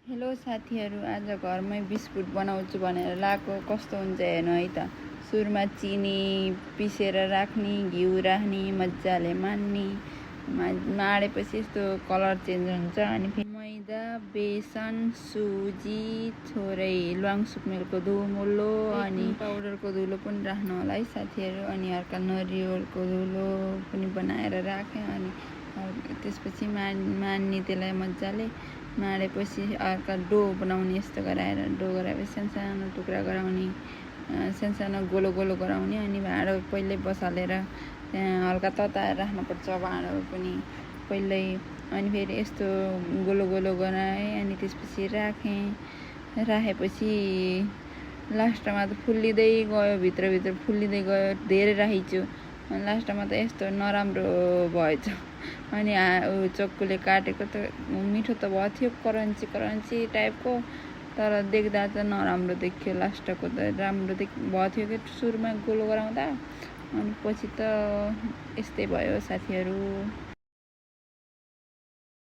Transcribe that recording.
Hello साथीहरू, आज घरमै बिस्कुट बनाउँछु भनेर लाएको। कस्तो हुन्छ हेर्नु है त। सुरुमा चिनी पिसेर राख्ने, घिउ राख्ने, मजाले माडेपछि यस्तो कलर चेन्ज हुन्छ। अनि फेरि मैदा, बेसन, सुजी, थोरै ल्वाङ सुकमेलको धुलो अनि पाउडरको धुलो पनि राख्नु होला है साथीहरू। अनि हल्का नरिवलको धुलो पनि बनाएर राखेँ। अनि त्यसपछि मान्ने त्यसलाई मजाले माडेपछि हल्का डो बनाउने। यस्तो गराएर डो गराएपछि सानो टुक्रा गराउने, सानो गोलो गोलो गराउने। अनि भाँडो पहिल्यै बसालेर त्यहाँ हल्का तताएर राख्नुपर्छ भाँडो पनि पहिल्यै। अनि फेरि यस्तो गोलो गोलो गराएँ। अनि त्यसपछि राखेपछि लास्टमा त फुल्लिँदै गयो, भित्रभित्र फुल्लिँदै गयो। धेरै राखेछु, लास्टमा त यस्तो नराम्रो भएछ। अनि चक्कुले काटेको त मिठो त भएको थियो, करन्ची टाइपको, तर देख्दा त नराम्रो देखियो। लास्टको त राम्रो भएको थियो कि सुरुमा गोलो गराउँदा, अनि पछि त यस्तै भयो साथीहरू।